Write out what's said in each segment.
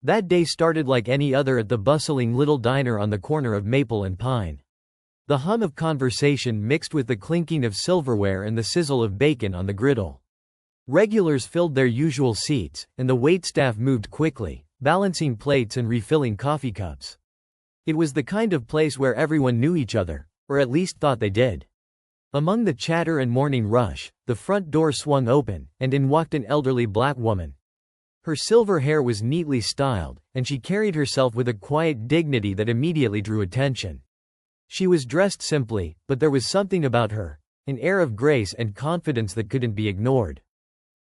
That day started like any other at the bustling little diner on the corner of Maple and Pine. The hum of conversation mixed with the clinking of silverware and the sizzle of bacon on the griddle. Regulars filled their usual seats, and the waitstaff moved quickly, balancing plates and refilling coffee cups. It was the kind of place where everyone knew each other, or at least thought they did. Among the chatter and morning rush, the front door swung open, and in walked an elderly black woman. Her silver hair was neatly styled, and she carried herself with a quiet dignity that immediately drew attention. She was dressed simply, but there was something about her, an air of grace and confidence that couldn't be ignored.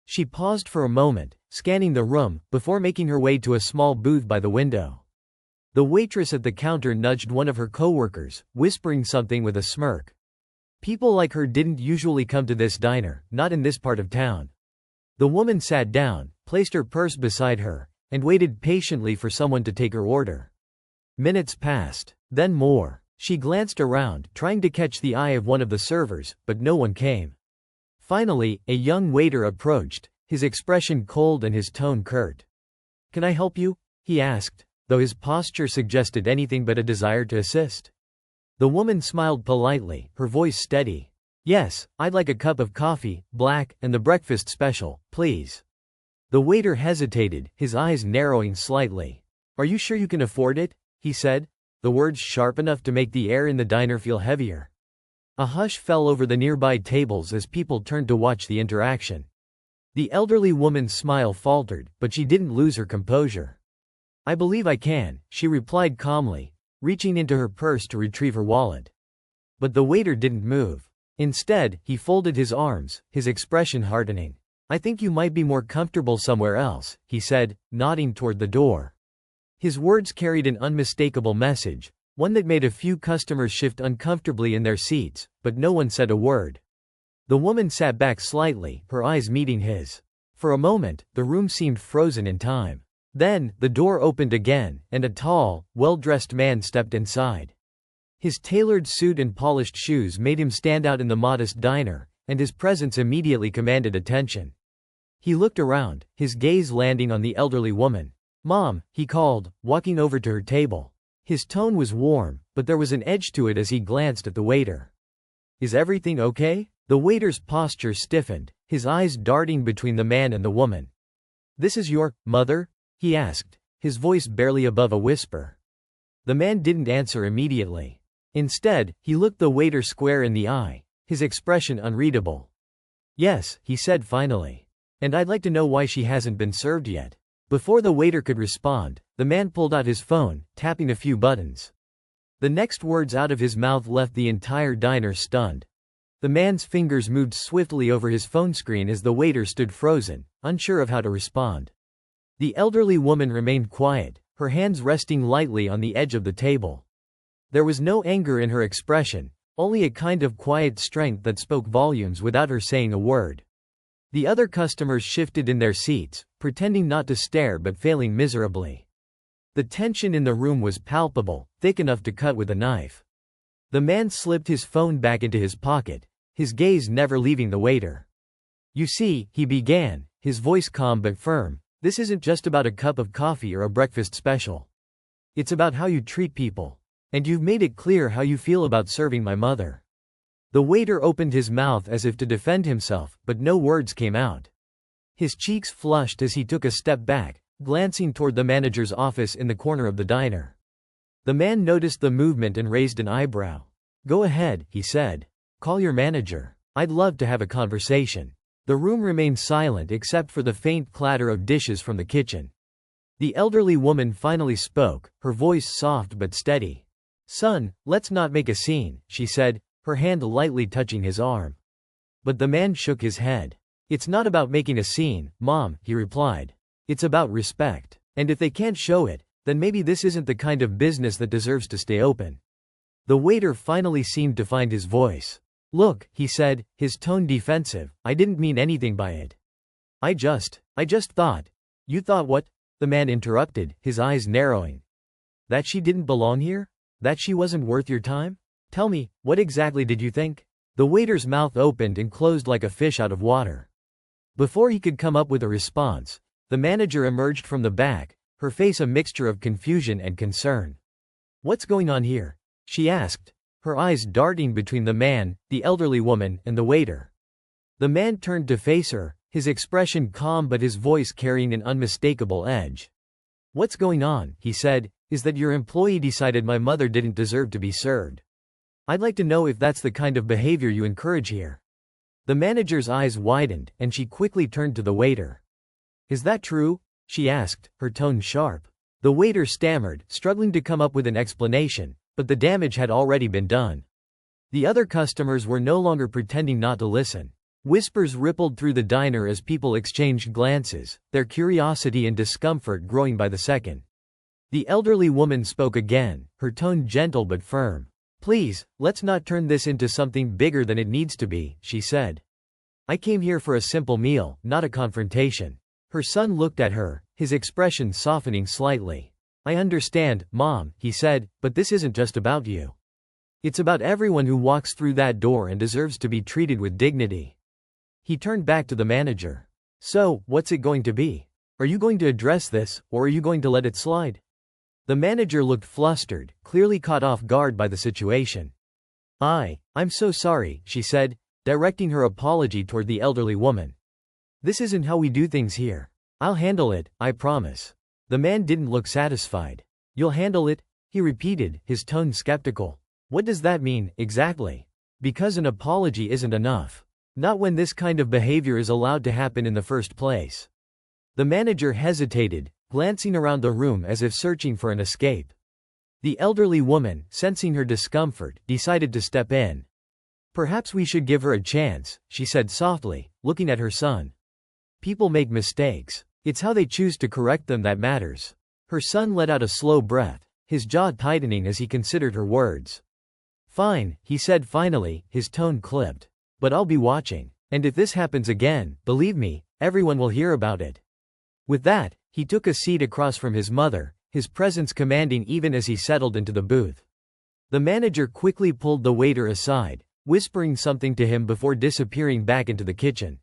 She paused for a moment, scanning the room, before making her way to a small booth by the window. The waitress at the counter nudged one of her coworkers, whispering something with a smirk. People like her didn't usually come to this diner, not in this part of town. The woman sat down, placed her purse beside her, and waited patiently for someone to take her order. Minutes passed, then more. She glanced around, trying to catch the eye of one of the servers, but no one came. Finally, a young waiter approached, his expression cold and his tone curt. "Can I help you?" he asked, though his posture suggested anything but a desire to assist. The woman smiled politely, her voice steady. "Yes, I'd like a cup of coffee, black, and the breakfast special, please." The waiter hesitated, his eyes narrowing slightly. "Are you sure you can afford it?" he said, the words sharp enough to make the air in the diner feel heavier. A hush fell over the nearby tables as people turned to watch the interaction. The elderly woman's smile faltered, but she didn't lose her composure. "I believe I can," she replied calmly, reaching into her purse to retrieve her wallet. But the waiter didn't move. Instead, he folded his arms, his expression hardening. "I think you might be more comfortable somewhere else," he said, nodding toward the door. His words carried an unmistakable message, one that made a few customers shift uncomfortably in their seats, but no one said a word. The woman sat back slightly, her eyes meeting his. For a moment, the room seemed frozen in time. Then, the door opened again, and a tall, well-dressed man stepped inside. His tailored suit and polished shoes made him stand out in the modest diner, and his presence immediately commanded attention. He looked around, his gaze landing on the elderly woman. "Mom," he called, walking over to her table. His tone was warm, but there was an edge to it as he glanced at the waiter. "Is everything okay?" The waiter's posture stiffened, his eyes darting between the man and the woman. "This is your mother?" he asked, his voice barely above a whisper. The man didn't answer immediately. Instead, he looked the waiter square in the eye, his expression unreadable. "Yes," he said finally. "And I'd like to know why she hasn't been served yet." Before the waiter could respond, the man pulled out his phone, tapping a few buttons. The next words out of his mouth left the entire diner stunned. The man's fingers moved swiftly over his phone screen as the waiter stood frozen, unsure of how to respond. The elderly woman remained quiet, her hands resting lightly on the edge of the table. There was no anger in her expression, only a kind of quiet strength that spoke volumes without her saying a word. The other customers shifted in their seats, pretending not to stare but failing miserably. The tension in the room was palpable, thick enough to cut with a knife. The man slipped his phone back into his pocket, his gaze never leaving the waiter. "You see," he began, his voice calm but firm, "this isn't just about a cup of coffee or a breakfast special. It's about how you treat people. And you've made it clear how you feel about serving my mother." The waiter opened his mouth as if to defend himself, but no words came out. His cheeks flushed as he took a step back, glancing toward the manager's office in the corner of the diner. The man noticed the movement and raised an eyebrow. "Go ahead," he said. "Call your manager. I'd love to have a conversation." The room remained silent except for the faint clatter of dishes from the kitchen. The elderly woman finally spoke, her voice soft but steady. "Son, let's not make a scene," she said, her hand lightly touching his arm. But the man shook his head. "It's not about making a scene, Mom," he replied. "It's about respect. And if they can't show it, then maybe this isn't the kind of business that deserves to stay open." The waiter finally seemed to find his voice. "Look," he said, his tone defensive, "I didn't mean anything by it. I just thought." "You thought what?" the man interrupted, his eyes narrowing. "That she didn't belong here? That she wasn't worth your time? Tell me, what exactly did you think?" The waiter's mouth opened and closed like a fish out of water. Before he could come up with a response, the manager emerged from the back, her face a mixture of confusion and concern. "What's going on here?" she asked, her eyes darting between the man, the elderly woman, and the waiter. The man turned to face her, his expression calm but his voice carrying an unmistakable edge. "What's going on," he said, "is that your employee decided my mother didn't deserve to be served. I'd like to know if that's the kind of behavior you encourage here." The manager's eyes widened, and she quickly turned to the waiter. "Is that true?" she asked, her tone sharp. The waiter stammered, struggling to come up with an explanation, but the damage had already been done. The other customers were no longer pretending not to listen. Whispers rippled through the diner as people exchanged glances, their curiosity and discomfort growing by the second. The elderly woman spoke again, her tone gentle but firm. "Please, let's not turn this into something bigger than it needs to be," she said. "I came here for a simple meal, not a confrontation." Her son looked at her, his expression softening slightly. "I understand, Mom," he said, "but this isn't just about you. It's about everyone who walks through that door and deserves to be treated with dignity." He turned back to the manager. "So, what's it going to be? Are you going to address this, or are you going to let it slide?" The manager looked flustered, clearly caught off guard by the situation. I'm so sorry," she said, directing her apology toward the elderly woman. "This isn't how we do things here. I'll handle it, I promise." The man didn't look satisfied. "You'll handle it?" he repeated, his tone skeptical. "What does that mean, exactly? Because an apology isn't enough. Not when this kind of behavior is allowed to happen in the first place." The manager hesitated, glancing around the room as if searching for an escape. The elderly woman, sensing her discomfort, decided to step in. "Perhaps we should give her a chance," she said softly, looking at her son. "People make mistakes. It's how they choose to correct them that matters." Her son let out a slow breath, his jaw tightening as he considered her words. "Fine," he said finally, his tone clipped. "But I'll be watching. And if this happens again, believe me, everyone will hear about it." With that, he took a seat across from his mother, his presence commanding even as he settled into the booth. The manager quickly pulled the waiter aside, whispering something to him before disappearing back into the kitchen.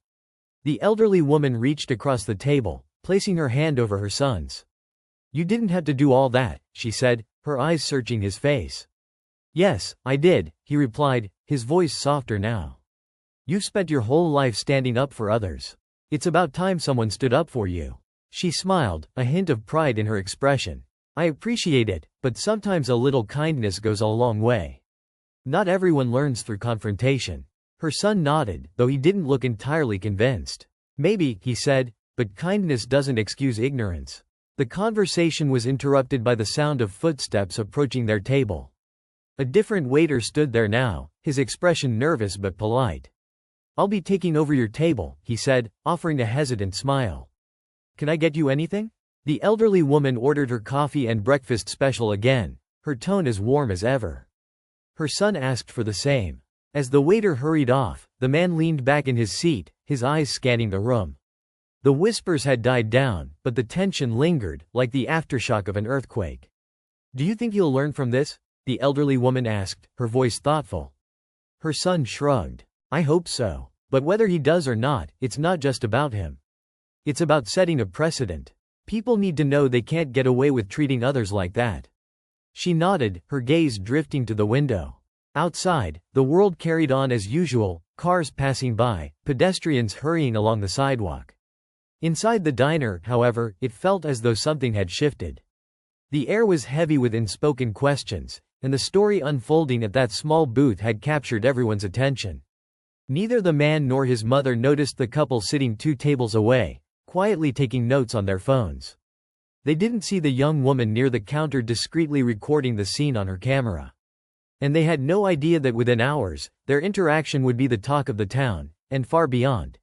The elderly woman reached across the table, placing her hand over her son's. "You didn't have to do all that," she said, her eyes searching his face. "Yes, I did," he replied, his voice softer now. "You've spent your whole life standing up for others. It's about time someone stood up for you." She smiled, a hint of pride in her expression. "I appreciate it, but sometimes a little kindness goes a long way. Not everyone learns through confrontation." Her son nodded, though he didn't look entirely convinced. "Maybe," he said, "but kindness doesn't excuse ignorance." The conversation was interrupted by the sound of footsteps approaching their table. A different waiter stood there now, his expression nervous but polite. "I'll be taking over your table," he said, offering a hesitant smile. "Can I get you anything?" The elderly woman ordered her coffee and breakfast special again, her tone as warm as ever. Her son asked for the same. As the waiter hurried off, the man leaned back in his seat, his eyes scanning the room. The whispers had died down, but the tension lingered, like the aftershock of an earthquake. "Do you think he'll learn from this?" the elderly woman asked, her voice thoughtful. Her son shrugged. "I hope so. But whether he does or not, it's not just about him. It's about setting a precedent. People need to know they can't get away with treating others like that." She nodded, her gaze drifting to the window. Outside, the world carried on as usual, cars passing by, pedestrians hurrying along the sidewalk. Inside the diner, however, it felt as though something had shifted. The air was heavy with unspoken questions, and the story unfolding at that small booth had captured everyone's attention. Neither the man nor his mother noticed the couple sitting 2 tables away, quietly taking notes on their phones. They didn't see the young woman near the counter discreetly recording the scene on her camera. And they had no idea that within hours, their interaction would be the talk of the town, and far beyond.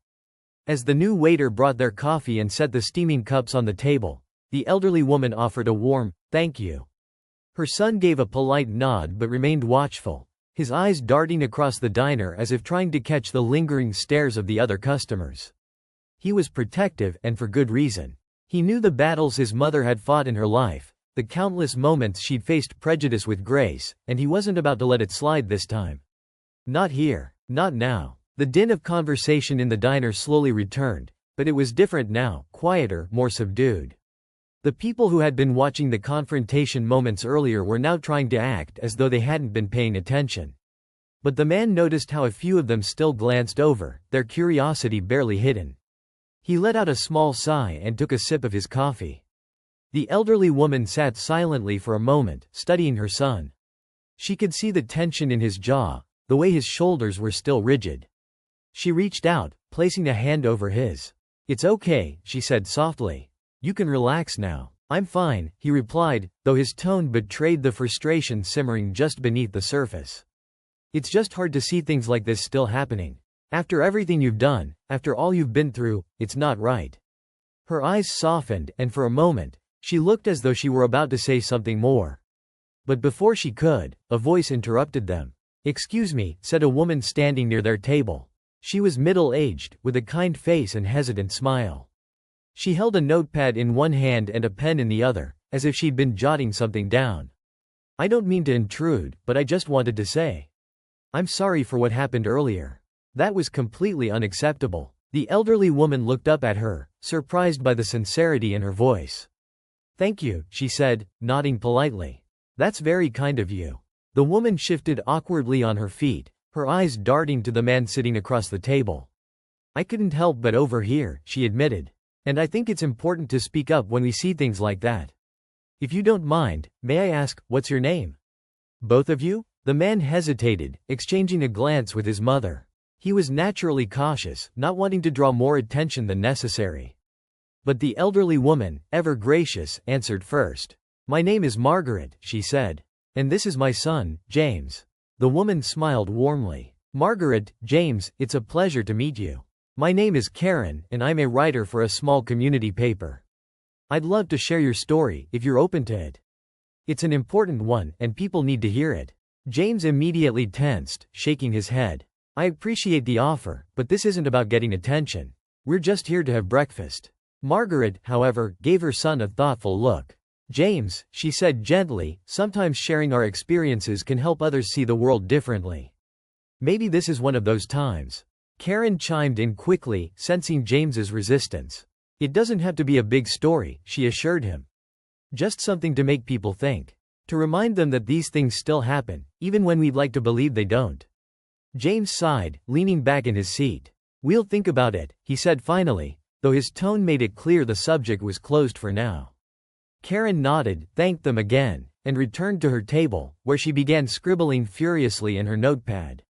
As the new waiter brought their coffee and set the steaming cups on the table, the elderly woman offered a warm, "Thank you." Her son gave a polite nod but remained watchful, his eyes darting across the diner as if trying to catch the lingering stares of the other customers. He was protective, and for good reason. He knew the battles his mother had fought in her life, the countless moments she'd faced prejudice with grace, and he wasn't about to let it slide this time. Not here, not now. The din of conversation in the diner slowly returned, but it was different now, quieter, more subdued. The people who had been watching the confrontation moments earlier were now trying to act as though they hadn't been paying attention. But the man noticed how a few of them still glanced over, their curiosity barely hidden. He let out a small sigh and took a sip of his coffee. The elderly woman sat silently for a moment, studying her son. She could see the tension in his jaw, the way his shoulders were still rigid. She reached out, placing a hand over his. "It's okay," she said softly. "You can relax now." "I'm fine," he replied, though his tone betrayed the frustration simmering just beneath the surface. "It's just hard to see things like this still happening. After everything you've done, after all you've been through, it's not right." Her eyes softened, and for a moment, she looked as though she were about to say something more. But before she could, a voice interrupted them. "Excuse me," said a woman standing near their table. She was middle-aged, with a kind face and hesitant smile. She held a notepad in one hand and a pen in the other, as if she'd been jotting something down. "I don't mean to intrude, but I just wanted to say, I'm sorry for what happened earlier. That was completely unacceptable." The elderly woman looked up at her, surprised by the sincerity in her voice. "Thank you," she said, nodding politely. "That's very kind of you." The woman shifted awkwardly on her feet, her eyes darting to the man sitting across the table. "I couldn't help but overhear," she admitted. "And I think it's important to speak up when we see things like that. If you don't mind, may I ask, what's your name?" "Both of you?" The man hesitated, exchanging a glance with his mother. He was naturally cautious, not wanting to draw more attention than necessary. But the elderly woman, ever gracious, answered first. "My name is Margaret," she said. "And this is my son, James." The woman smiled warmly. "Margaret, James, it's a pleasure to meet you. My name is Karen, and I'm a writer for a small community paper. I'd love to share your story, if you're open to it. It's an important one, and people need to hear it." James immediately tensed, shaking his head. "I appreciate the offer, but this isn't about getting attention. We're just here to have breakfast." Margaret, however, gave her son a thoughtful look. "James," she said gently, "sometimes sharing our experiences can help others see the world differently. Maybe this is one of those times." Karen chimed in quickly, sensing James's resistance. "It doesn't have to be a big story," she assured him. "Just something to make people think. To remind them that these things still happen, even when we'd like to believe they don't." James sighed, leaning back in his seat. "We'll think about it," he said finally, though his tone made it clear the subject was closed for now. Karen nodded, thanked them again, and returned to her table, where she began scribbling furiously in her notepad.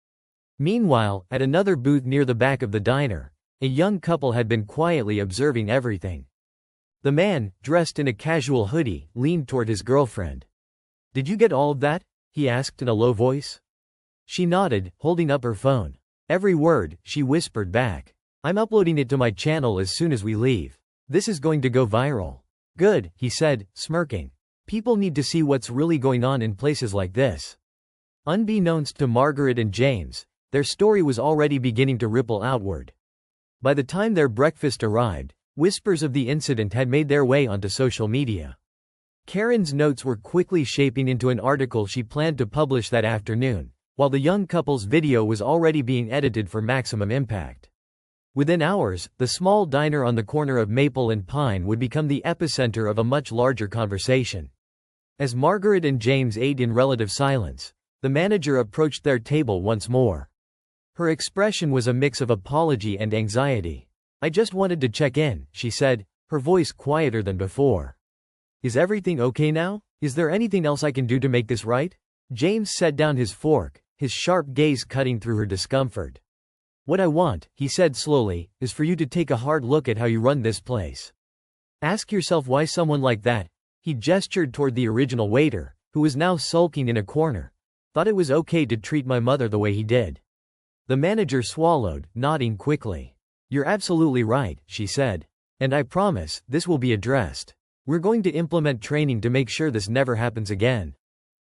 Meanwhile, at another booth near the back of the diner, a young couple had been quietly observing everything. The man, dressed in a casual hoodie, leaned toward his girlfriend. "Did you get all of that?" he asked in a low voice. She nodded, holding up her phone. "Every word," she whispered back. "I'm uploading it to my channel as soon as we leave. This is going to go viral." "Good," he said, smirking. "People need to see what's really going on in places like this." Unbeknownst to Margaret and James, their story was already beginning to ripple outward. By the time their breakfast arrived, whispers of the incident had made their way onto social media. Karen's notes were quickly shaping into an article she planned to publish that afternoon, while the young couple's video was already being edited for maximum impact. Within hours, the small diner on the corner of Maple and Pine would become the epicenter of a much larger conversation. As Margaret and James ate in relative silence, the manager approached their table once more. Her expression was a mix of apology and anxiety. "I just wanted to check in," she said, her voice quieter than before. "Is everything okay now? Is there anything else I can do to make this right?" James set down his fork, his sharp gaze cutting through her discomfort. "What I want," he said slowly, "is for you to take a hard look at how you run this place. Ask yourself why someone like that," he gestured toward the original waiter, who was now sulking in a corner, "thought it was okay to treat my mother the way he did." The manager swallowed, nodding quickly. "You're absolutely right," she said. "And I promise, this will be addressed. We're going to implement training to make sure this never happens again."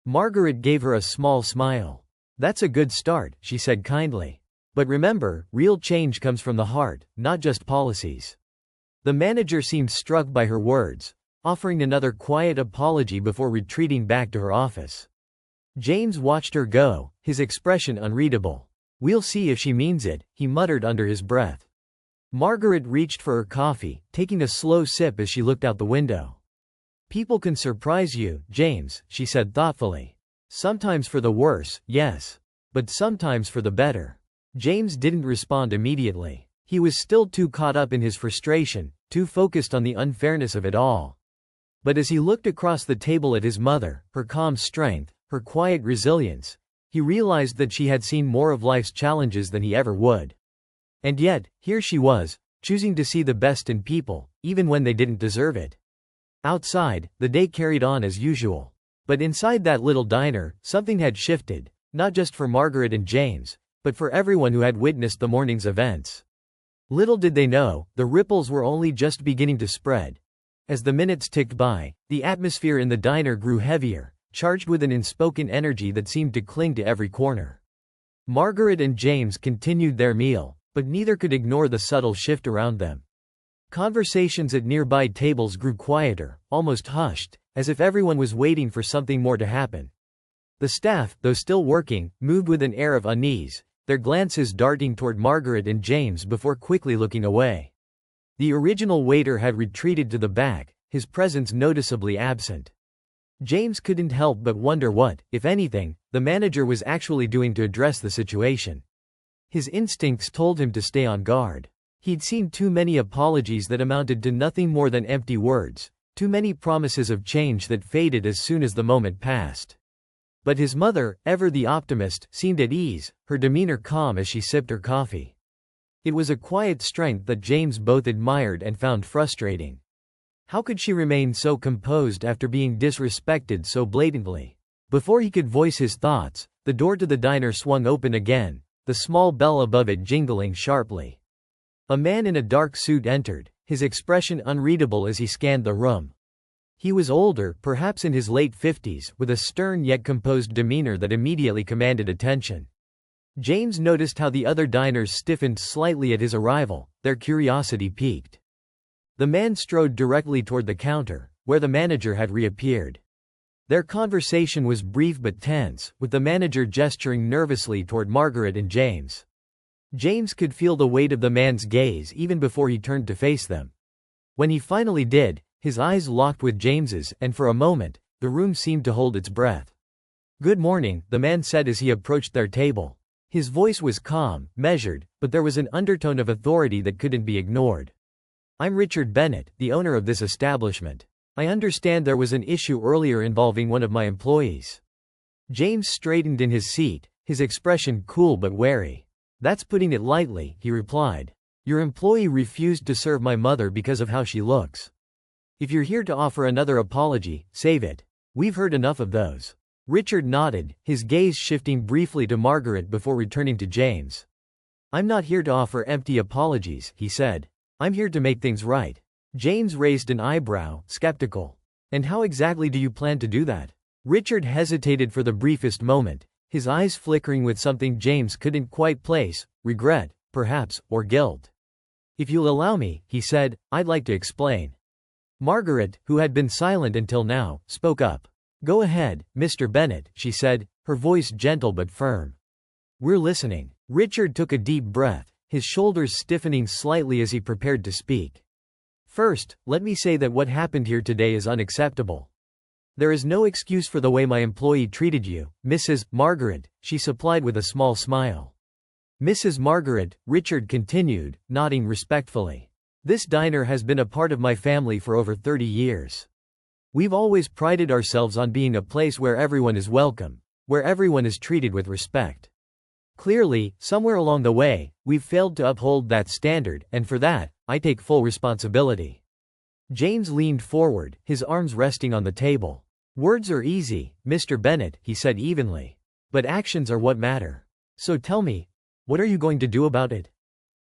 Margaret gave her a small smile. "That's a good start," she said kindly. "But remember, real change comes from the heart, not just policies." The manager seemed struck by her words, offering another quiet apology before retreating back to her office. James watched her go, his expression unreadable. "We'll see if she means it," he muttered under his breath. Margaret reached for her coffee, taking a slow sip as she looked out the window. People can surprise you, James, she said thoughtfully. Sometimes for the worse, yes. But sometimes for the better. James didn't respond immediately. He was still too caught up in his frustration, too focused on the unfairness of it all. But as he looked across the table at his mother, her calm strength, her quiet resilience, he realized that she had seen more of life's challenges than he ever would. And yet, here she was, choosing to see the best in people, even when they didn't deserve it. Outside, the day carried on as usual. But inside that little diner, something had shifted, not just for Margaret and James, but for everyone who had witnessed the morning's events. Little did they know, the ripples were only just beginning to spread. As the minutes ticked by, the atmosphere in the diner grew heavier, charged with an unspoken energy that seemed to cling to every corner. Margaret and James continued their meal, but neither could ignore the subtle shift around them. Conversations at nearby tables grew quieter, almost hushed, as if everyone was waiting for something more to happen. The staff, though still working, moved with an air of unease, their glances darting toward Margaret and James before quickly looking away. The original waiter had retreated to the back, his presence noticeably absent. James couldn't help but wonder what, if anything, the manager was actually doing to address the situation. His instincts told him to stay on guard. He'd seen too many apologies that amounted to nothing more than empty words, too many promises of change that faded as soon as the moment passed. But his mother, ever the optimist, seemed at ease, her demeanor calm as she sipped her coffee. It was a quiet strength that James both admired and found frustrating. How could she remain so composed after being disrespected so blatantly? Before he could voice his thoughts, the door to the diner swung open again, the small bell above it jingling sharply. A man in a dark suit entered, his expression unreadable as he scanned the room. He was older, perhaps in his late 50s, with a stern yet composed demeanor that immediately commanded attention. James noticed how the other diners stiffened slightly at his arrival, their curiosity piqued. The man strode directly toward the counter, where the manager had reappeared. Their conversation was brief but tense, with the manager gesturing nervously toward Margaret and James. James could feel the weight of the man's gaze even before he turned to face them. When he finally did, his eyes locked with James's, and for a moment, the room seemed to hold its breath. "Good morning," the man said as he approached their table. His voice was calm, measured, but there was an undertone of authority that couldn't be ignored. "I'm Richard Bennett, the owner of this establishment. I understand there was an issue earlier involving one of my employees." James straightened in his seat, his expression cool but wary. "That's putting it lightly," he replied. "Your employee refused to serve my mother because of how she looks. If you're here to offer another apology, save it. We've heard enough of those." Richard nodded, his gaze shifting briefly to Margaret before returning to James. "I'm not here to offer empty apologies," he said. "I'm here to make things right." James raised an eyebrow, skeptical. "And how exactly do you plan to do that?" Richard hesitated for the briefest moment, his eyes flickering with something James couldn't quite place, regret, perhaps, or guilt. "If you'll allow me," he said, "I'd like to explain." Margaret, who had been silent until now, spoke up. "Go ahead, Mr. Bennett," she said, her voice gentle but firm. "We're listening." Richard took a deep breath, his shoulders stiffening slightly as he prepared to speak. "First, let me say that what happened here today is unacceptable. There is no excuse for the way my employee treated you, Mrs. Margaret," she supplied with a small smile. "Mrs. Margaret," Richard continued, nodding respectfully. "This diner has been a part of my family for over 30 years. We've always prided ourselves on being a place where everyone is welcome, where everyone is treated with respect. Clearly, somewhere along the way, we've failed to uphold that standard, and for that, I take full responsibility." James leaned forward, his arms resting on the table. "Words are easy, Mr. Bennett," he said evenly. "But actions are what matter. So tell me, what are you going to do about it?"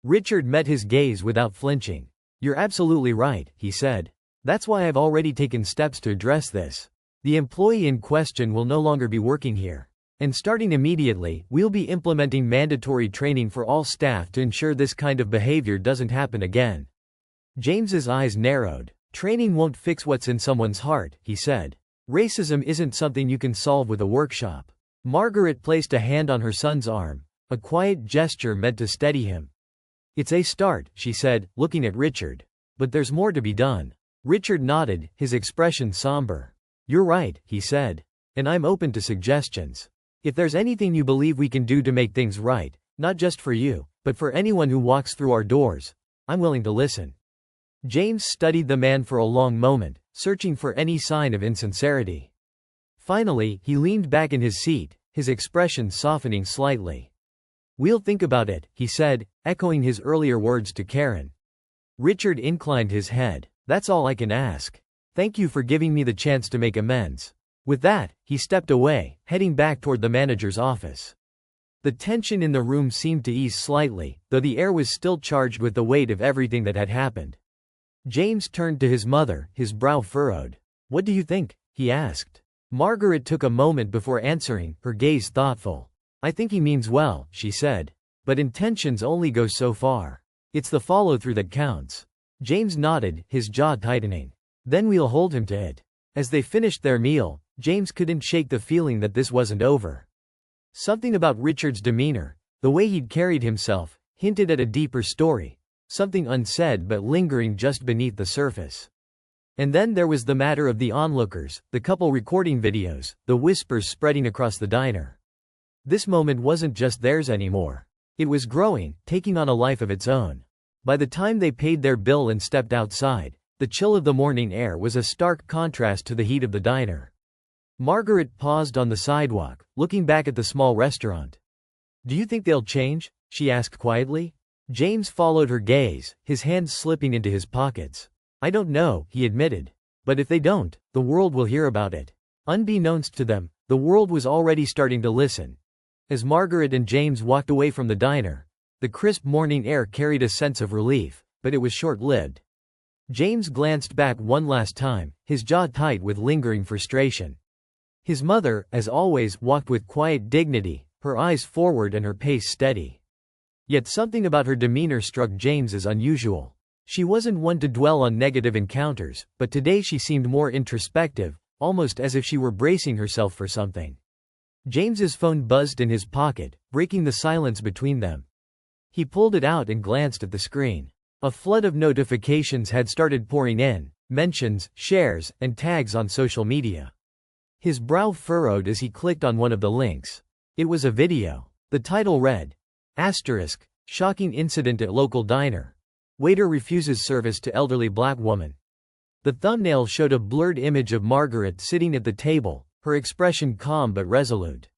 Richard met his gaze without flinching. "You're absolutely right," he said. "That's why I've already taken steps to address this. The employee in question will no longer be working here. And starting immediately, we'll be implementing mandatory training for all staff to ensure this kind of behavior doesn't happen again." James's eyes narrowed. "Training won't fix what's in someone's heart," he said. "Racism isn't something you can solve with a workshop." Margaret placed a hand on her son's arm, a quiet gesture meant to steady him. "It's a start," she said, looking at Richard. "But there's more to be done." Richard nodded, his expression somber. "You're right," he said. "And I'm open to suggestions. If there's anything you believe we can do to make things right, not just for you, but for anyone who walks through our doors, I'm willing to listen." James studied the man for a long moment, searching for any sign of insincerity. Finally, he leaned back in his seat, his expression softening slightly. "We'll think about it," he said, echoing his earlier words to Karen. Richard inclined his head. "That's all I can ask. Thank you for giving me the chance to make amends." With that, he stepped away, heading back toward the manager's office. The tension in the room seemed to ease slightly, though the air was still charged with the weight of everything that had happened. James turned to his mother, his brow furrowed. "What do you think?" he asked. Margaret took a moment before answering, her gaze thoughtful. "I think he means well," she said. "But intentions only go so far. It's the follow-through that counts." James nodded, his jaw tightening. "Then we'll hold him to it." As they finished their meal, James couldn't shake the feeling that this wasn't over. Something about Richard's demeanor, the way he'd carried himself, hinted at a deeper story, something unsaid but lingering just beneath the surface. And then there was the matter of the onlookers, the couple recording videos, the whispers spreading across the diner. This moment wasn't just theirs anymore. It was growing, taking on a life of its own. By the time they paid their bill and stepped outside, the chill of the morning air was a stark contrast to the heat of the diner. Margaret paused on the sidewalk, looking back at the small restaurant. "Do you think they'll change?" she asked quietly. James followed her gaze, his hands slipping into his pockets. "I don't know," he admitted. "But if they don't, the world will hear about it." Unbeknownst to them, the world was already starting to listen. As Margaret and James walked away from the diner, the crisp morning air carried a sense of relief, but it was short-lived. James glanced back one last time, his jaw tight with lingering frustration. His mother, as always, walked with quiet dignity, her eyes forward and her pace steady. Yet something about her demeanor struck James as unusual. She wasn't one to dwell on negative encounters, but today she seemed more introspective, almost as if she were bracing herself for something. James's phone buzzed in his pocket, breaking the silence between them. He pulled it out and glanced at the screen. A flood of notifications had started pouring in, mentions, shares, and tags on social media. His brow furrowed as he clicked on one of the links. It was a video. The title read, "Shocking incident at local diner. Waiter refuses service to elderly black woman." The thumbnail showed a blurred image of Margaret sitting at the table, her expression calm but resolute.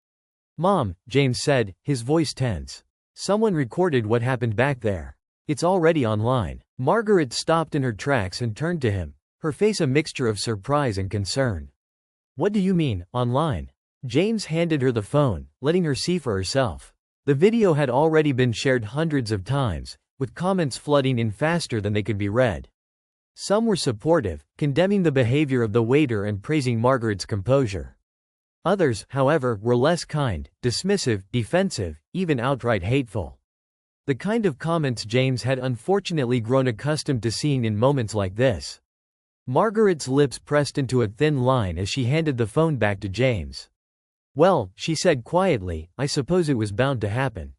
"Mom," James said, his voice tense. "Someone recorded what happened back there. It's already online." Margaret stopped in her tracks and turned to him, her face a mixture of surprise and concern. "What do you mean, online?" James handed her the phone, letting her see for herself. The video had already been shared hundreds of times, with comments flooding in faster than they could be read. Some were supportive, condemning the behavior of the waiter and praising Margaret's composure. Others, however, were less kind, dismissive, defensive, even outright hateful. The kind of comments James had unfortunately grown accustomed to seeing in moments like this. Margaret's lips pressed into a thin line as she handed the phone back to James. "Well," she said quietly, "I suppose it was bound to happen."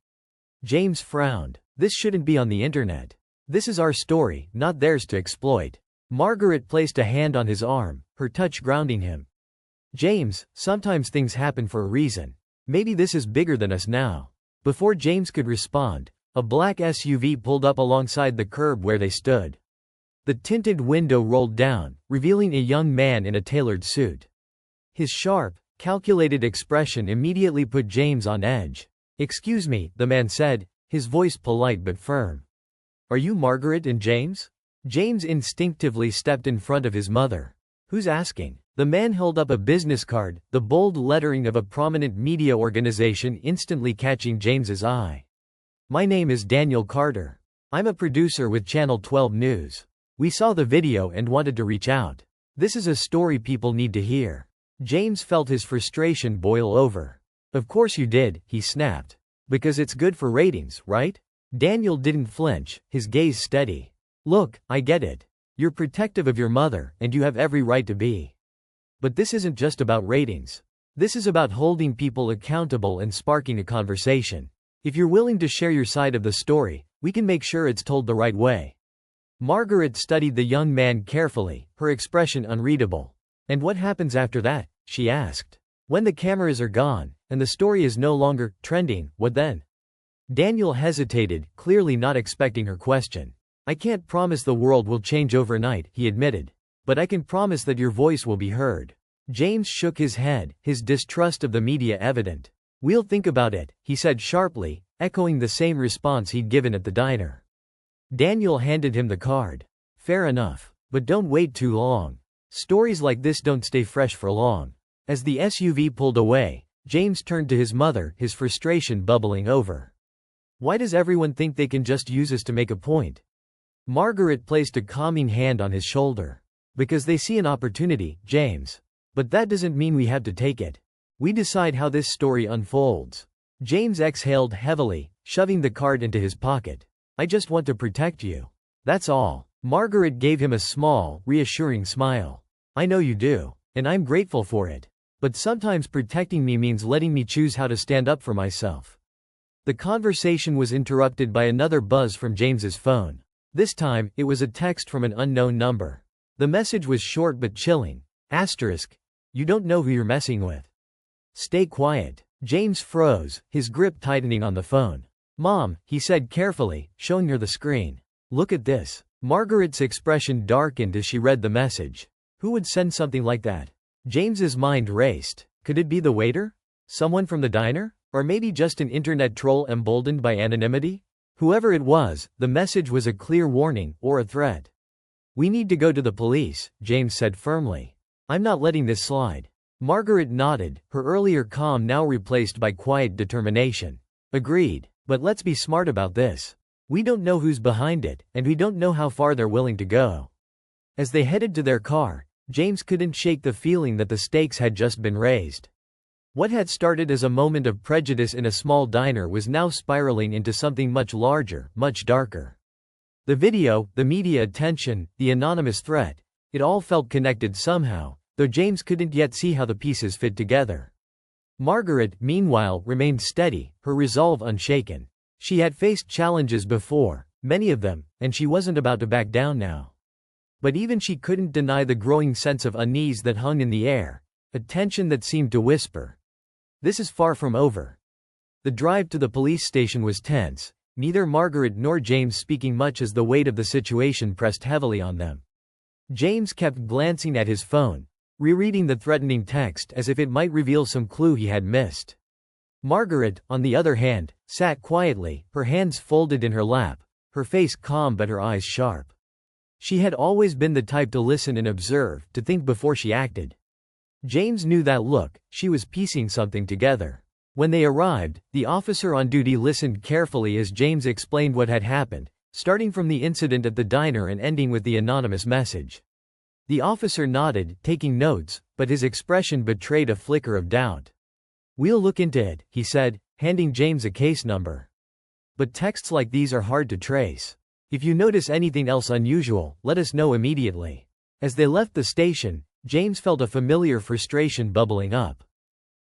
James frowned. "This shouldn't be on the internet. This is our story, not theirs to exploit." Margaret placed a hand on his arm, her touch grounding him. "James, sometimes things happen for a reason. Maybe this is bigger than us now." Before James could respond, a black SUV pulled up alongside the curb where they stood. The tinted window rolled down, revealing a young man in a tailored suit. His sharp, calculated expression immediately put James on edge. "Excuse me," the man said, his voice polite but firm. "Are you Margaret and James?" James instinctively stepped in front of his mother. "Who's asking?" The man held up a business card, the bold lettering of a prominent media organization instantly catching James's eye. "My name is Daniel Carter. I'm a producer with Channel 12 News. We saw the video and wanted to reach out. This is a story people need to hear." James felt his frustration boil over. "Of course you did," he snapped. "Because it's good for ratings, right?" Daniel didn't flinch, his gaze steady. "Look, I get it. You're protective of your mother, and you have every right to be. But this isn't just about ratings. This is about holding people accountable and sparking a conversation. If you're willing to share your side of the story, we can make sure it's told the right way." Margaret studied the young man carefully, her expression unreadable. "And what happens after that?" she asked. "When the cameras are gone, and the story is no longer trending, what then?" Daniel hesitated, clearly not expecting her question. "I can't promise the world will change overnight," he admitted. "But I can promise that your voice will be heard." James shook his head, his distrust of the media evident. "We'll think about it," he said sharply, echoing the same response he'd given at the diner. Daniel handed him the card. "Fair enough. But don't wait too long. Stories like this don't stay fresh for long." As the SUV pulled away, James turned to his mother, his frustration bubbling over. "Why does everyone think they can just use us to make a point?" Margaret placed a calming hand on his shoulder. "Because they see an opportunity, James. But that doesn't mean we have to take it. We decide how this story unfolds." James exhaled heavily, shoving the card into his pocket. "I just want to protect you. That's all." Margaret gave him a small, reassuring smile. "I know you do. And I'm grateful for it. But sometimes protecting me means letting me choose how to stand up for myself." The conversation was interrupted by another buzz from James's phone. This time, it was a text from an unknown number. The message was short but chilling. Asterisk. "You don't know who you're messing with. Stay quiet." James froze, his grip tightening on the phone. "Mom," he said carefully, showing her the screen. "Look at this." Margaret's expression darkened as she read the message. Who would send something like that? James's mind raced. Could it be the waiter? Someone from the diner? Or maybe just an internet troll emboldened by anonymity? Whoever it was, the message was a clear warning, or a threat. "We need to go to the police," James said firmly. "I'm not letting this slide." Margaret nodded, her earlier calm now replaced by quiet determination. "Agreed. But let's be smart about this. We don't know who's behind it, and we don't know how far they're willing to go." As they headed to their car, James couldn't shake the feeling that the stakes had just been raised. What had started as a moment of prejudice in a small diner was now spiraling into something much larger, much darker. The video, the media attention, the anonymous threat, it all felt connected somehow, though James couldn't yet see how the pieces fit together. Margaret, meanwhile, remained steady, her resolve unshaken. She had faced challenges before, many of them, and she wasn't about to back down now. But even she couldn't deny the growing sense of unease that hung in the air, a tension that seemed to whisper, "This is far from over." The drive to the police station was tense, neither Margaret nor James speaking much as the weight of the situation pressed heavily on them. James kept glancing at his phone, rereading the threatening text as if it might reveal some clue he had missed. Margaret, on the other hand, sat quietly, her hands folded in her lap, her face calm but her eyes sharp. She had always been the type to listen and observe, to think before she acted. James knew that look, she was piecing something together. When they arrived, the officer on duty listened carefully as James explained what had happened, starting from the incident at the diner and ending with the anonymous message. The officer nodded, taking notes, but his expression betrayed a flicker of doubt. "We'll look into it," he said, handing James a case number. "But texts like these are hard to trace. If you notice anything else unusual, let us know immediately." As they left the station, James felt a familiar frustration bubbling up.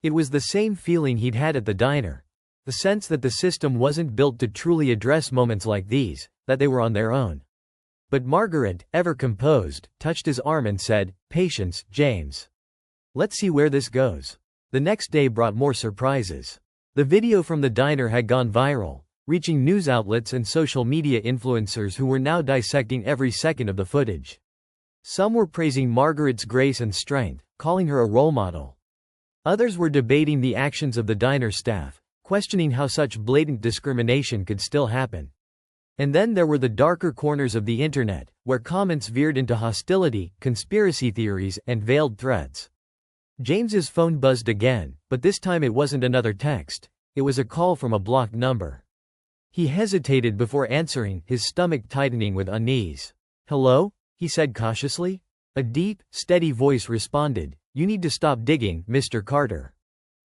It was the same feeling he'd had at the diner. The sense that the system wasn't built to truly address moments like these, that they were on their own. But Margaret, ever composed, touched his arm and said, "Patience, James. Let's see where this goes." The next day brought more surprises. The video from the diner had gone viral, reaching news outlets and social media influencers who were now dissecting every second of the footage. Some were praising Margaret's grace and strength, calling her a role model. Others were debating the actions of the diner staff, questioning how such blatant discrimination could still happen. And then there were the darker corners of the internet, where comments veered into hostility, conspiracy theories, and veiled threats. James's phone buzzed again, but this time it wasn't another text. It was a call from a blocked number. He hesitated before answering, his stomach tightening with unease. "Hello?" he said cautiously. A deep, steady voice responded, "You need to stop digging, Mr. Carter.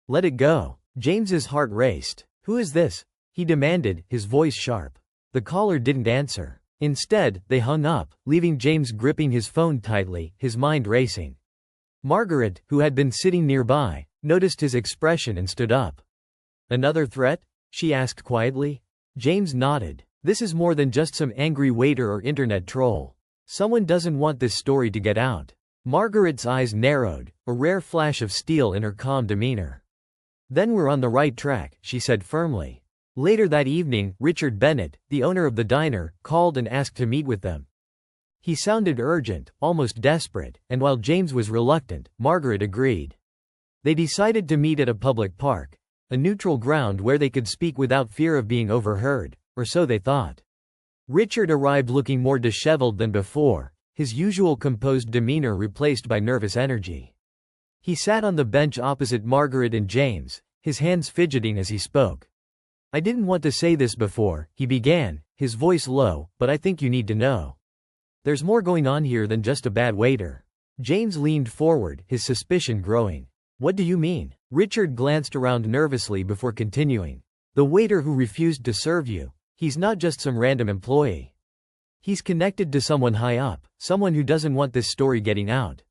Let it go." James's heart raced. "Who is this?" he demanded, his voice sharp. The caller didn't answer. Instead, they hung up, leaving James gripping his phone tightly, his mind racing. Margaret, who had been sitting nearby, noticed his expression and stood up. "Another threat?" she asked quietly. James nodded. This is more than just some angry waiter or internet troll. Someone doesn't want this story to get out. Margaret's eyes narrowed, a rare flash of steel in her calm demeanor. Then we're on the right track, she said firmly. Later that evening, Richard Bennett, the owner of the diner, called and asked to meet with them. He sounded urgent, almost desperate, and while James was reluctant, Margaret agreed. They decided to meet at a public park, a neutral ground where they could speak without fear of being overheard, or so they thought. Richard arrived looking more disheveled than before, his usual composed demeanor replaced by nervous energy. He sat on the bench opposite Margaret and James, his hands fidgeting as he spoke. I didn't want to say this before, he began, his voice low, but I think you need to know. There's more going on here than just a bad waiter. James leaned forward, his suspicion growing. What do you mean? Richard glanced around nervously before continuing. The waiter who refused to serve you, he's not just some random employee. He's connected to someone high up, someone who doesn't want this story getting out.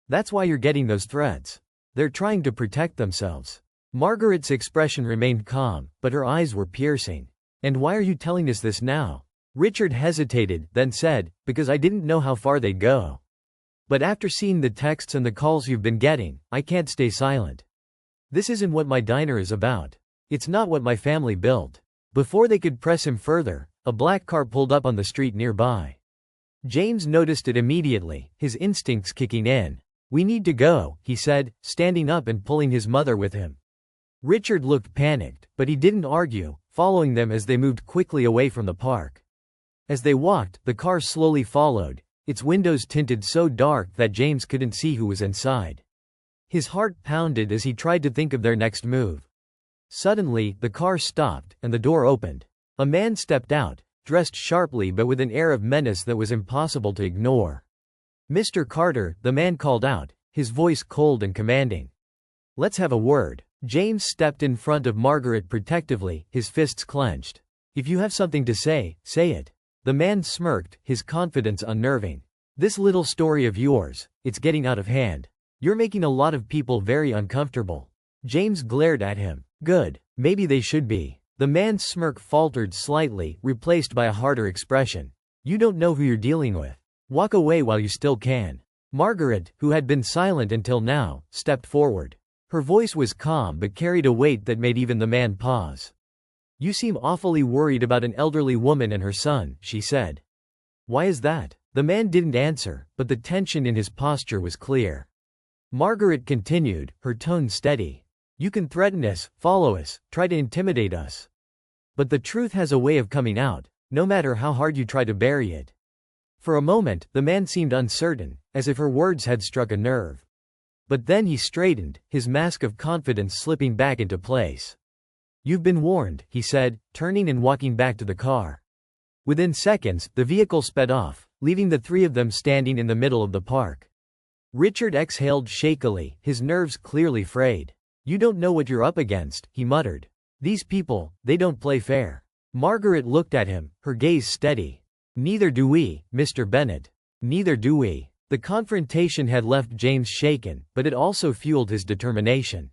That's why you're getting those threats. They're trying to protect themselves. Margaret's expression remained calm, but her eyes were piercing. And why are you telling us this now? Richard hesitated, then said, because I didn't know how far they'd go. But after seeing the texts and the calls you've been getting, I can't stay silent. This isn't what my diner is about. It's not what my family built. Before they could press him further, a black car pulled up on the street nearby. James noticed it immediately, his instincts kicking in. We need to go, he said, standing up and pulling his mother with him. Richard looked panicked, but he didn't argue, following them as they moved quickly away from the park. As they walked, the car slowly followed, its windows tinted so dark that James couldn't see who was inside. His heart pounded as he tried to think of their next move. Suddenly, the car stopped, and the door opened. A man stepped out, dressed sharply but with an air of menace that was impossible to ignore. Mr. Carter, the man called out, his voice cold and commanding. Let's have a word. James stepped in front of Margaret protectively, his fists clenched. If you have something to say, say it. The man smirked, his confidence unnerving. This little story of yours, it's getting out of hand. You're making a lot of people very uncomfortable. James glared at him. Good, maybe they should be. The man's smirk faltered slightly, replaced by a harder expression. You don't know who you're dealing with. Walk away while you still can. Margaret, who had been silent until now, stepped forward. Her voice was calm but carried a weight that made even the man pause. You seem awfully worried about an elderly woman and her son, she said. Why is that? The man didn't answer, but the tension in his posture was clear. Margaret continued, her tone steady. You can threaten us, follow us, try to intimidate us. But the truth has a way of coming out, no matter how hard you try to bury it. For a moment, the man seemed uncertain, as if her words had struck a nerve. But then he straightened, his mask of confidence slipping back into place. You've been warned, he said, turning and walking back to the car. Within seconds, the vehicle sped off, leaving the three of them standing in the middle of the park. Richard exhaled shakily, his nerves clearly frayed. You don't know what you're up against, he muttered. These people, they don't play fair. Margaret looked at him, her gaze steady. Neither do we, Mr. Bennett. Neither do we. The confrontation had left James shaken, but it also fueled his determination.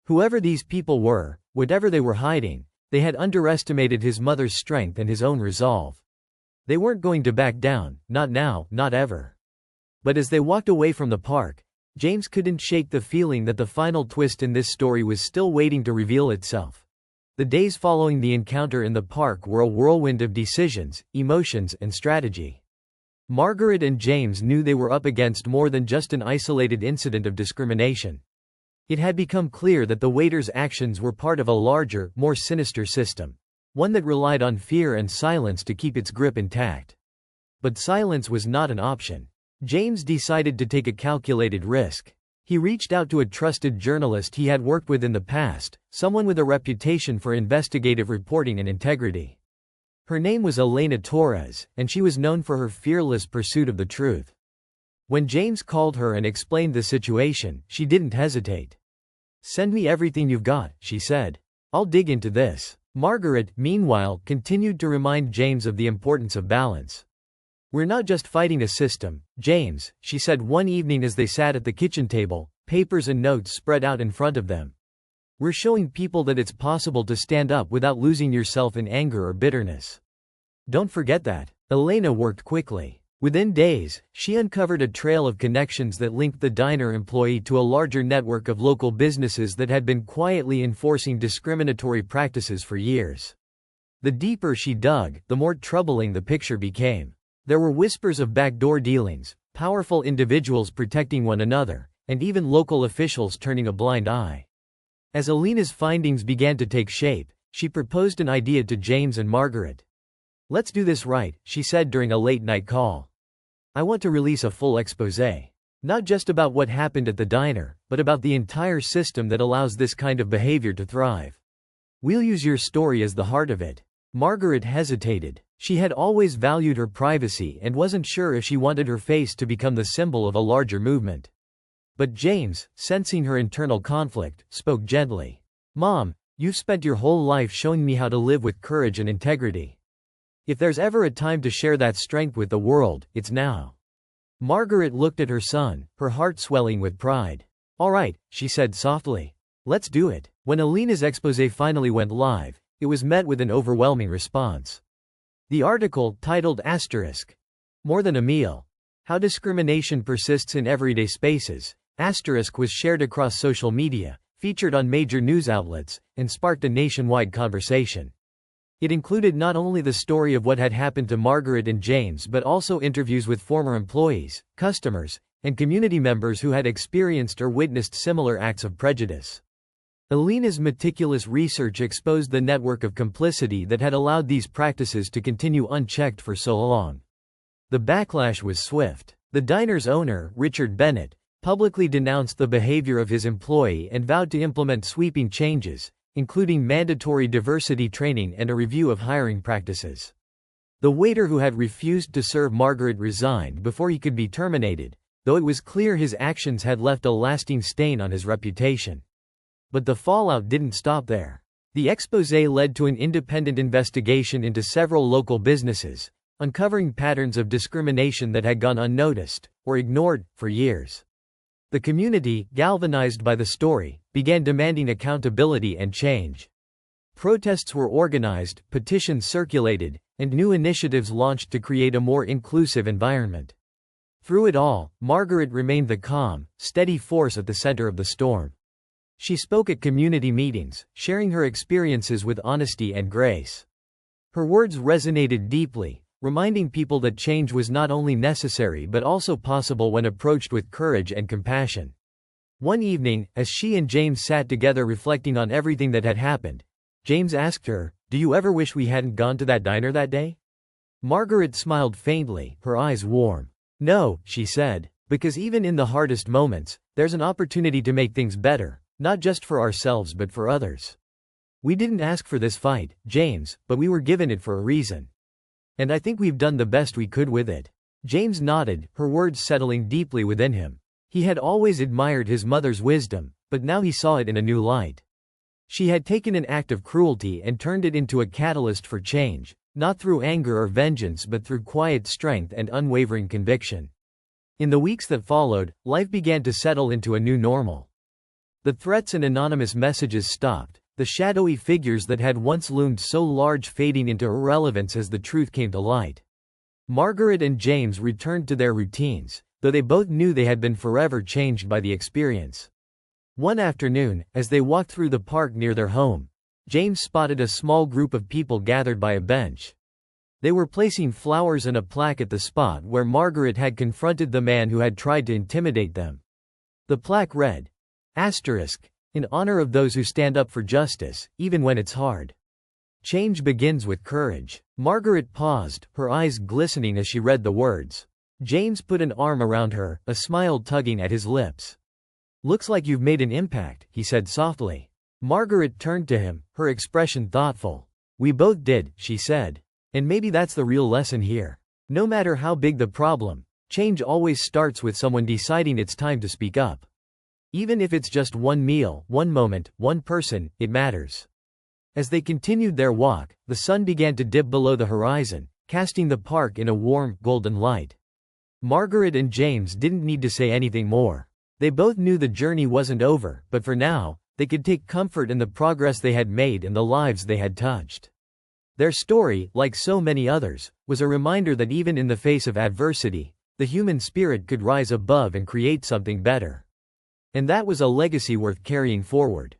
Whoever these people were, whatever they were hiding, they had underestimated his mother's strength and his own resolve. They weren't going to back down, not now, not ever. But as they walked away from the park, James couldn't shake the feeling that the final twist in this story was still waiting to reveal itself. The days following the encounter in the park were a whirlwind of decisions, emotions, and strategy. Margaret and James knew they were up against more than just an isolated incident of discrimination. It had become clear that the waiter's actions were part of a larger, more sinister system, one that relied on fear and silence to keep its grip intact. But silence was not an option. James decided to take a calculated risk. He reached out to a trusted journalist he had worked with in the past, someone with a reputation for investigative reporting and integrity. Her name was Elena Torres, and she was known for her fearless pursuit of the truth. When James called her and explained the situation, she didn't hesitate. Send me everything you've got, she said. I'll dig into this. Margaret, meanwhile, continued to remind James of the importance of balance. We're not just fighting a system, James, she said one evening as they sat at the kitchen table, papers and notes spread out in front of them. We're showing people that it's possible to stand up without losing yourself in anger or bitterness. Don't forget that. Elena worked quickly. Within days, she uncovered a trail of connections that linked the diner employee to a larger network of local businesses that had been quietly enforcing discriminatory practices for years. The deeper she dug, the more troubling the picture became. There were whispers of backdoor dealings, powerful individuals protecting one another, and even local officials turning a blind eye. As Elena's findings began to take shape, she proposed an idea to James and Margaret. "Let's do this right," she said during a late-night call. "I want to release a full exposé. Not just about what happened at the diner, but about the entire system that allows this kind of behavior to thrive. We'll use your story as the heart of it." Margaret hesitated. She had always valued her privacy and wasn't sure if she wanted her face to become the symbol of a larger movement. But James, sensing her internal conflict, spoke gently. "Mom, you've spent your whole life showing me how to live with courage and integrity. If there's ever a time to share that strength with the world, it's now." Margaret looked at her son, her heart swelling with pride. "All right," she said softly. "Let's do it." When Elena's exposé finally went live, it was met with an overwhelming response. The article, titled "More Than a Meal: How Discrimination Persists in Everyday Spaces," was shared across social media, featured on major news outlets, and sparked a nationwide conversation. It included not only the story of what had happened to Margaret and James but also interviews with former employees, customers, and community members who had experienced or witnessed similar acts of prejudice. Elena's meticulous research exposed the network of complicity that had allowed these practices to continue unchecked for so long. The backlash was swift. The diner's owner, Richard Bennett, publicly denounced the behavior of his employee and vowed to implement sweeping changes, including mandatory diversity training and a review of hiring practices. The waiter who had refused to serve Margaret resigned before he could be terminated, though it was clear his actions had left a lasting stain on his reputation. But the fallout didn't stop there. The exposé led to an independent investigation into several local businesses, uncovering patterns of discrimination that had gone unnoticed, or ignored, for years. The community, galvanized by the story, began demanding accountability and change. Protests were organized, petitions circulated, and new initiatives launched to create a more inclusive environment. Through it all, Margaret remained the calm, steady force at the center of the storm. She spoke at community meetings, sharing her experiences with honesty and grace. Her words resonated deeply, reminding people that change was not only necessary but also possible when approached with courage and compassion. One evening, as she and James sat together reflecting on everything that had happened, James asked her, "Do you ever wish we hadn't gone to that diner that day?" Margaret smiled faintly, her eyes warm. "No," she said, "because even in the hardest moments, there's an opportunity to make things better. Not just for ourselves but for others. We didn't ask for this fight, James, but we were given it for a reason. And I think we've done the best we could with it." James nodded, her words settling deeply within him. He had always admired his mother's wisdom, but now he saw it in a new light. She had taken an act of cruelty and turned it into a catalyst for change, not through anger or vengeance but through quiet strength and unwavering conviction. In the weeks that followed, life began to settle into a new normal. The threats and anonymous messages stopped, the shadowy figures that had once loomed so large fading into irrelevance as the truth came to light. Margaret and James returned to their routines, though they both knew they had been forever changed by the experience. One afternoon, as they walked through the park near their home, James spotted a small group of people gathered by a bench. They were placing flowers and a plaque at the spot where Margaret had confronted the man who had tried to intimidate them. The plaque read, "In honor of those who stand up for justice, even when it's hard. Change begins with courage." Margaret paused, her eyes glistening as she read the words. James put an arm around her, a smile tugging at his lips. "Looks like you've made an impact," he said softly. Margaret turned to him, her expression thoughtful. "We both did," she said. "And maybe that's the real lesson here. No matter how big the problem, change always starts with someone deciding it's time to speak up. Even if it's just one meal, one moment, one person, it matters." As they continued their walk, the sun began to dip below the horizon, casting the park in a warm, golden light. Margaret and James didn't need to say anything more. They both knew the journey wasn't over, but for now, they could take comfort in the progress they had made and the lives they had touched. Their story, like so many others, was a reminder that even in the face of adversity, the human spirit could rise above and create something better. And that was a legacy worth carrying forward.